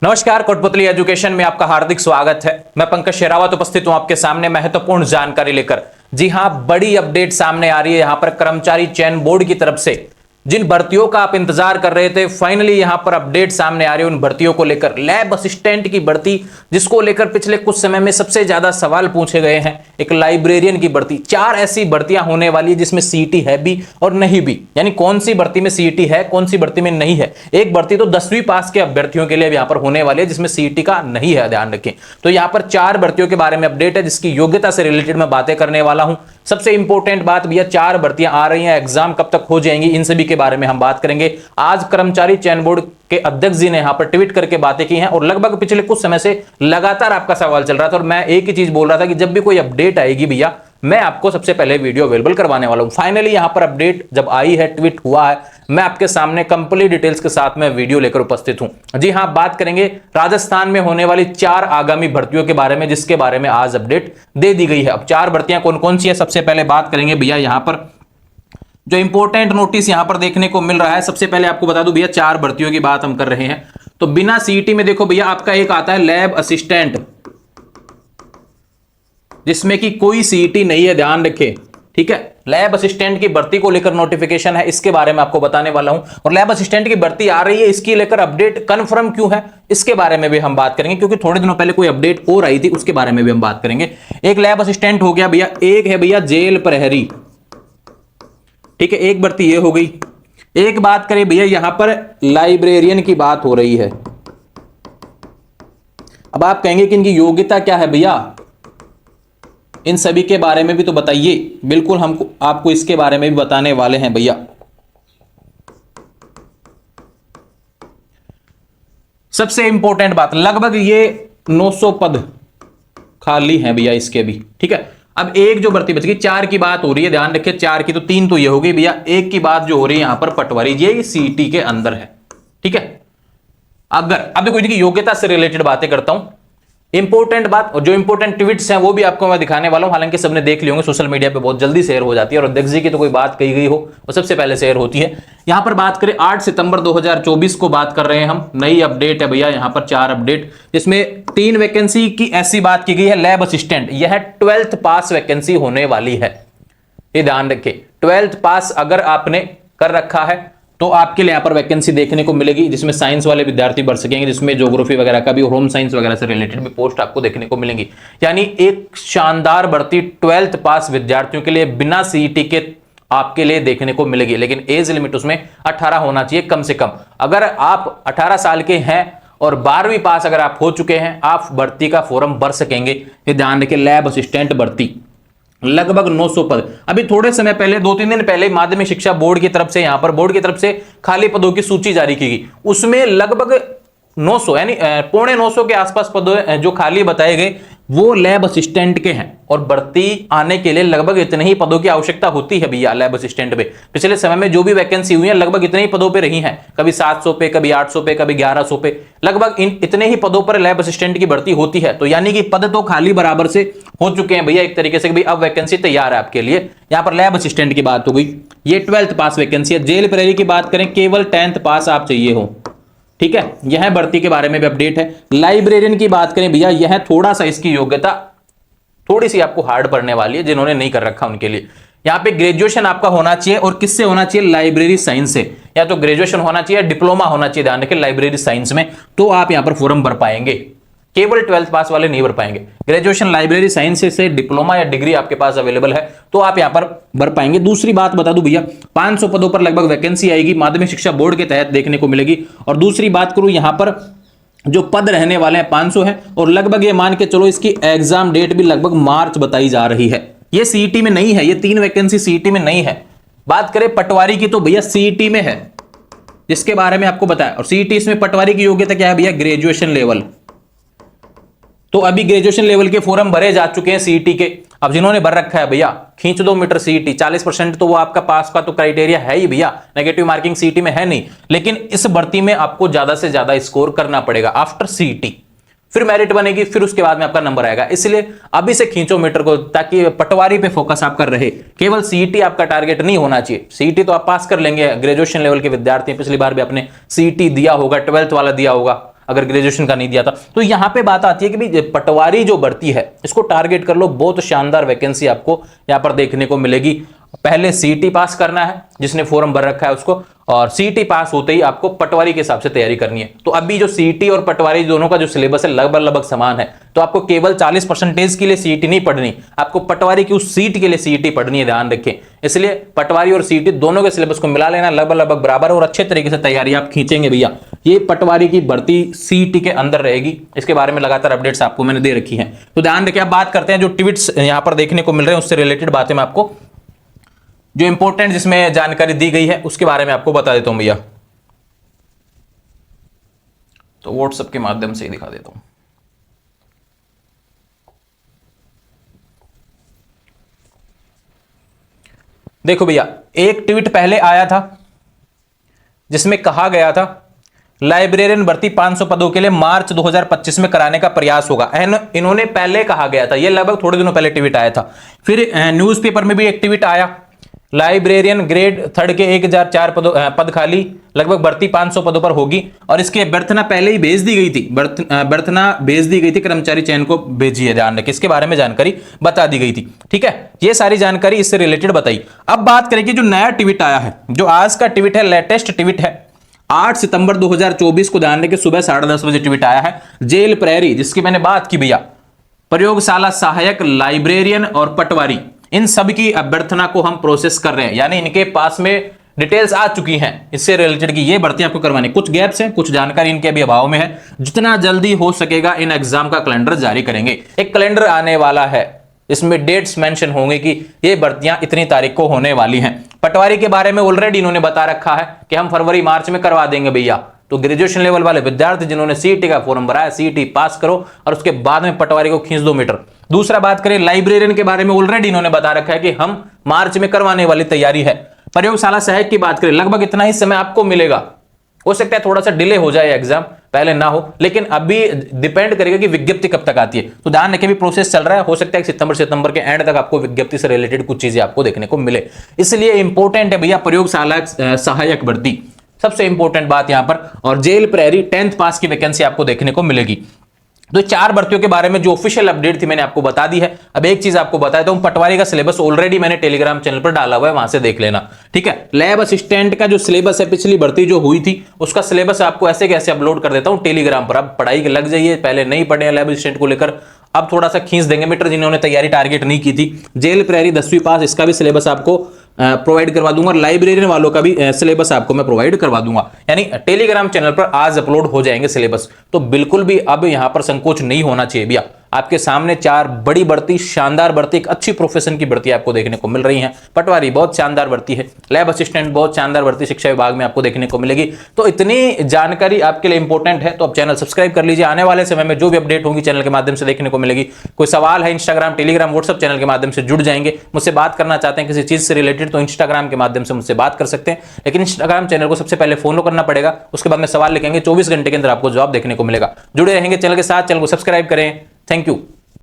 नमस्कार, कोटपुतली एजुकेशन में आपका हार्दिक स्वागत है। मैं पंकज शेरावत उपस्थित हूं आपके सामने महत्वपूर्ण जानकारी लेकर। जी हां, बड़ी अपडेट सामने आ रही है यहां पर कर्मचारी चयन बोर्ड की तरफ से। जिन भर्तियों का आप इंतजार कर रहे थे, फाइनली यहां पर अपडेट सामने आ रही है उन भर्तियों को लेकर। लैब असिस्टेंट की भर्ती, जिसको लेकर पिछले कुछ समय में सबसे ज्यादा सवाल पूछे गए हैं। एक लाइब्रेरियन की भर्ती, 4 ऐसी भर्तियां होने वाली है जिसमें सीईटी है भी और नहीं भी, यानी कौन सी भर्ती में सीईटी है, कौन सी भर्ती में नहीं है। एक भर्ती तो 10वीं पास के अभ्यर्थियों के लिए यहां पर होने वाली है जिसमें सीईटी का नहीं है, ध्यान रखें। तो यहां पर 4 भर्तियों के बारे में अपडेट है जिसकी योग्यता से रिलेटेड मैं बातें करने वाला हूं। सबसे इंपॉर्टेंट बात भैया, 4 भर्तियां आ रही हैं, एग्जाम कब तक हो जाएंगी, इन सभी के बारे में हम बात करेंगे। आज कर्मचारी चयन बोर्ड के अध्यक्ष जी ने यहां पर ट्वीट करके बातें की हैं और लगभग पिछले कुछ समय से लगातार आपका सवाल चल रहा था और मैं एक ही चीज बोल रहा था कि जब भी कोई अपडेट आएगी भैया, मैं आपको सबसे पहले वीडियो अवेलेबल करवाने वाला हूं। फाइनली यहां पर अपडेट जब आई है, ट्वीट हुआ है, मैं आपके सामने कंप्लीट डिटेल्स के साथ में वीडियो लेकर उपस्थित हूं। जी हां, बात करेंगे राजस्थान में होने वाली 4 आगामी भर्तियों के बारे में, जिसके बारे में आज अपडेट दे दी गई है। अब 4 भर्तियां कौन कौन सी है, सबसे पहले बात करेंगे भैया। यहां पर जो इंपॉर्टेंट नोटिस यहां पर देखने को मिल रहा है, सबसे पहले आपको बता दूं भैया, 4 भर्तियों की बात हम कर रहे हैं। तो बिना सीईटी में देखो भैया, आपका एक आता है लैब असिस्टेंट, जिसमें कि कोई सीईटी नहीं है, ध्यान रखें, ठीक है। लैब असिस्टेंट की भर्ती को लेकर नोटिफिकेशन है, इसके बारे में आपको बताने वाला हूं। और लैब असिस्टेंट की भर्ती आ रही है, इसकी लेकर अपडेट कंफर्म क्यों है, इसके बारे में भी हम बात करेंगे, क्योंकि थोड़े दिनों पहले कोई अपडेट और आई थी, उसके बारे में भी हम बात करेंगे। एक लैब असिस्टेंट हो गया भैया, एक है भैया जेल प्रहरी, ठीक है, एक भर्ती ये हो गई। एक बात करें भैया, यहां पर लाइब्रेरियन की बात हो रही है। अब आप कहेंगे कि इनकी योग्यता क्या है भैया, इन सभी के बारे में भी तो बताइए। बिल्कुल, हमको आपको इसके बारे में भी बताने वाले हैं भैया। सबसे इंपॉर्टेंट बात, लगभग ये 900 पद खाली हैं भैया इसके भी, ठीक है। अब एक जो भर्ती बच गई, 4 की बात हो रही है, ध्यान रखिए, 4 की तो 3 तो ये हो गई भैया। एक की बात जो हो रही है यहां पर पटवारी, ये सीईटी के अंदर है, ठीक है। अगर अब देखो इनकी योग्यता से रिलेटेड बातें करता हूं, इंपॉर्टेंट बात, और जो इंपॉर्टेंट ट्वीट्स हैं वो भी आपको मैं दिखाने वाला हूं। हालांकि सबने देख लिए होंगे, सोशल मीडिया पे बहुत जल्दी शेयर हो जाती है और अध्यक्ष जी की तो कोई बात कही गई हो वो सबसे पहले शेयर होती है। यहां पर बात करें 8 सितंबर 2024 को बात कर रहे हैं हम, नई अपडेट है भैया यहां पर 4 अपडेट, जिसमें 3 वैकेंसी की ऐसी बात की गई है। लैब असिस्टेंट, यह 12th पास वैकेंसी होने वाली है, ये ध्यान रखें। 12th पास अगर आपने कर रखा है तो आपके लिए यहां पर वैकेंसी देखने को मिलेगी, जिसमें साइंस वाले विद्यार्थी बढ़ सकेंगे, जिसमें ज्योग्राफी वगैरह का भी और होम साइंस वगैरह से रिलेटेड भी पोस्ट आपको देखने को मिलेंगी। यानी एक शानदार भर्ती 12th पास विद्यार्थियों के लिए बिना सीईटी के आपके लिए देखने को मिलेगी। लेकिन एज लिमिट उसमें 18 होना चाहिए कम से कम। अगर आप 18 साल के हैं और 12वीं पास अगर आप हो चुके हैं, आप भर्ती का फॉर्म भर सकेंगे। ये ध्यान रखें, लैब असिस्टेंट भर्ती लगभग 900 पद। अभी थोड़े समय पहले, 2-3 दिन पहले माध्यमिक शिक्षा बोर्ड की तरफ से, यहां पर बोर्ड की तरफ से खाली पदों की सूची जारी की गई। उसमें लगभग 900 यानी 950 के आसपास पद जो खाली बताए गए वो लैब असिस्टेंट के हैं। और भर्ती आने के लिए लगभग इतने ही पदों की आवश्यकता होती है भैया लैब असिस्टेंट पे। पिछले समय में जो भी वैकेंसी हुई है लगभग इतने ही पदों पे रही हैं, कभी 700 पे, कभी 800 पे, कभी 1100 पे, लगभग इतने ही पदों पर लैब असिस्टेंट की भर्ती होती है। तो यानी कि पद तो खाली बराबर से हो चुके हैं भैया एक तरीके से, भाई अब वैकेंसी तैयार है आपके लिए। यहां पर लैब असिस्टेंट की बात हो गई, ये 12th पास वैकेंसी है। जेल प्रहरी की बात करें, केवल 10th पास आप चाहिए हो, ठीक है। यह भर्ती के बारे में भी अपडेट है। लाइब्रेरियन की बात करें भैया, यह थोड़ा सा इसकी योग्यता थोड़ी सी आपको हार्ड पड़ने वाली है, जिन्होंने नहीं कर रखा उनके लिए। यहां पे ग्रेजुएशन आपका होना चाहिए, और किससे होना चाहिए, लाइब्रेरी साइंस से। या तो ग्रेजुएशन होना चाहिए, डिप्लोमा होना चाहिए, ध्यान रखें, लाइब्रेरी साइंस में, तो आप यहां पर फॉर्म भर पाएंगे। केवल 12th पास वाले नहीं भर पाएंगे। ग्रेजुएशन लाइब्रेरी साइंस से डिप्लोमा या डिग्री आपके पास अवेलेबल है तो आप यहां पर भर पाएंगे। दूसरी बात बता दूं भैया, 500 पदों पर लगभग वैकेंसी आएगी, माध्यमिक शिक्षा बोर्ड के तहत देखने को मिलेगी। और दूसरी बात करूं, यहां पर जो पद रहने वाले हैं 500 है, और लगभग ये मान के चलो इसकी एग्जाम डेट भी लगभग मार्च बताई जा रही है। ये सीईटी में नहीं है, ये 3 वैकेंसी सीईटी में नहीं है। बात करें पटवारी की तो भैया सीईटी में है, जिसके बारे में आपको बताया। और सीईटी इसमें पटवारी की योग्यता क्या है भैया, ग्रेजुएशन लेवल। तो अभी ग्रेजुएशन लेवल के फॉर्म भरे जा चुके हैं सीईटी के। अब जिन्होंने भर रखा है भैया, खींच दो मीटर सीईटी, 40% तो वो आपका पास का तो क्राइटेरिया है ही भैया, नेगेटिव मार्किंग सीईटी में है नहीं। लेकिन इस भर्ती में आपको ज्यादा से ज्यादा स्कोर करना पड़ेगा आफ्टर सीईटी, फिर मेरिट बनेगी, फिर उसके बाद में आपका नंबर आएगा। इसलिए अभी से खींचो मीटर को, ताकि पटवारी पे फोकस आपका रहे। केवल सीईटी आपका टारगेट नहीं होना चाहिए। सीईटी तो आप पास कर लेंगे, ग्रेजुएशन लेवल के विद्यार्थी, पिछली बार भी आपने सीईटी दिया होगा, 12th वाला दिया होगा, अगर ग्रेजुएशन का नहीं दिया था। तो यहां पे बात आती है कि भाई पटवारी जो भर्ती है इसको टारगेट कर लो, बहुत शानदार वैकेंसी आपको यहां पर देखने को मिलेगी। पहले सीईटी पास करना है जिसने फॉर्म भर रखा है उसको, और सीईटी पास होते ही आपको पटवारी के हिसाब से तैयारी करनी है। तो अभी जो सीईटी और पटवारी दोनों का जो सिलेबस है लगभग समान है, तो आपको केवल 40% के लिए सीईटी नहीं पढ़नी, आपको पटवारी की उस सीट के लिए सीईटी पढ़नी है, ध्यान रखें। इसलिए पटवारी और सीईटी दोनों के सिलेबस को मिला लेना, लगभग बराबर, और अच्छे तरीके से तैयारी आप खींचेंगे भैया। ये पटवारी की भर्ती सीईटी के अंदर रहेगी, इसके बारे में लगातार अपडेट्स आपको मैंने दे रखी है। तो ध्यान रखिए। अब बात करते हैं जो ट्वीट्स यहां पर देखने को मिल रहे हैं उससे रिलेटेड बातें मैं आपको, जो इंपॉर्टेंट जिसमें जानकारी दी गई है उसके बारे में आपको बता देता हूं भैया। तो व्हाट्सएप के माध्यम से ही दिखा देता हूं। देखो भैया, एक ट्वीट पहले आया था जिसमें कहा गया था लाइब्रेरियन भर्ती 500 पदों के लिए मार्च 2025 में कराने का प्रयास होगा। इन्होंने पहले कहा गया था, ये लगभग थोड़े दिनों पहले ट्वीट आया था। फिर न्यूज़पेपर में भी एक ट्वीट आया, लाइब्रेरियन ग्रेड 3 के 1004 पद खाली, लगभग भर्ती 500 पदों पर होगी। और इसके अभ्यर्थना पहले ही भेज दी गई थी, अभ्यर्थना भेज दी गई थी, कर्मचारी चयन को भेजी है, ध्यान रखिए। इसके बारे में जानकारी बता दी गई थी, ठीक है। ये सारी जानकारी इससे रिलेटेड बताई। अब बात करेंगे जो नया ट्वीट आया है, जो आज का ट्वीट है, लेटेस्ट ट्वीट है, 8 सितंबर 2024 को, ध्यान रखिए, सुबह 10:30 बजे ट्वीट आया है। जेल प्रहरी, जिसकी मैंने बात की भैया, प्रयोगशाला सहायक, लाइब्रेरियन और पटवारी, इन सब की अभ्यर्थना को हम प्रोसेस कर रहे हैं, यानी इनके पास में डिटेल्स आ चुकी हैं इससे रिलेटेड की ये भर्ती आपको करवानी। कुछ गैप्स हैं, कुछ जानकारी इनके अभी अभाव में है। जितना जल्दी हो सकेगा इन एग्जाम का कैलेंडर जारी करेंगे। एक कैलेंडर आने वाला है, इसमें डेट्स मेंशन होंगे कि ये भर्तियां इतनी तारीख को होने वाली हैं। पटवारी के बारे में ऑलरेडी इन्होंने बता रखा है कि हम फरवरी मार्च में करवा देंगे भैया। तो ग्रेजुएशन लेवल वाले विद्यार्थी जिन्होंने सीईटी का फॉर्म भरा है, सीईटी पास करो और उसके बाद में पटवारी को खींच दो मीटर। दूसरा बात करें लाइब्रेरियन के बारे में, ऑलरेडी इन्होंने बता रखा है कि हम मार्च में करवाने वाली तैयारी है। प्रयोगशाला सहायक की बात करें, लगभग इतना ही समय आपको मिलेगा। हो सकता है थोड़ा सा डिले हो जाए एग्जाम, पहले ना हो, लेकिन अभी डिपेंड करेगा कि विज्ञप्ति कब तक आती है। तो ध्यान रखें, भी प्रोसेस चल रहा है, हो सकता है सितंबर के एंड तक आपको विज्ञप्ति से रिलेटेड कुछ चीजें आपको देखने को मिले। इसलिए इंपॉर्टेंट है भैया प्रयोगशाला सहायक भर्ती, सबसे इंपॉर्टेंट बात यहां पर। और जेल प्रहरी 10th पास की वैकेंसी आपको देखने को मिलेगी। तो 4 भर्तियों के बारे में जो ऑफिशियल अपडेट थी मैंने आपको बता दी है। अब एक चीज आपको बताया तो पटवारी का सिलेबस ऑलरेडी मैंने टेलीग्राम चैनल पर डाला हुआ है, वहां से देख लेना, ठीक है। लैब असिस्टेंट का जो सिलेबस है, पिछली भर्ती जो हुई थी उसका सिलेबस आपको ऐसे कैसे अपलोड कर देता हूं टेलीग्राम पर। अब पढ़ाई लग जाइए, पहले नहीं पढ़े लैब असिस्टेंट को लेकर, अब थोड़ा सा खींच देंगे मीटर जिन्होंने तैयारी टारगेट नहीं की थी। जेल प्रहरी 10वीं पास, इसका भी सिलेबस आपको प्रोवाइड करवा दूंगा। लाइब्रेरियन वालों का भी सिलेबस आपको मैं प्रोवाइड करवा दूंगा, यानी टेलीग्राम चैनल पर आज अपलोड हो जाएंगे सिलेबस। तो बिल्कुल भी अब यहां पर संकोच नहीं होना चाहिए भैया। आपके सामने 4 बड़ी भर्ती, शानदार भर्ती, एक अच्छी प्रोफेशन की भर्ती आपको देखने को मिल रही है। पटवारी बहुत शानदार भर्ती है, लैब असिस्टेंट बहुत शानदार भर्ती शिक्षा विभाग में आपको देखने को मिलेगी। तो इतनी जानकारी आपके लिए इंपॉर्टेंट है, तो आप चैनल सब्सक्राइब कर लीजिए। आने वाले समय में जो भी अपडेट होगी चैनल के माध्यम से देखने को मिलेगी। कोई सवाल है, इंस्टाग्राम, टेलीग्राम, व्हाट्सएप चैनल के माध्यम से जुड़ जाएंगे। मुझसे बात करना चाहते हैं किसी चीज से रिलेटेड तो इंस्टाग्राम के माध्यम से मुझसे बात कर सकते हैं, लेकिन इंस्टाग्राम चैनल को सबसे पहले फॉलो करना पड़ेगा। उसके बाद में सवाल लिखेंगे, 24 घंटे के अंदर आपको जवाब देखने को मिलेगा। जुड़े रहेंगे चैनल के साथ, चैनल को सब्सक्राइब करें। Thank you.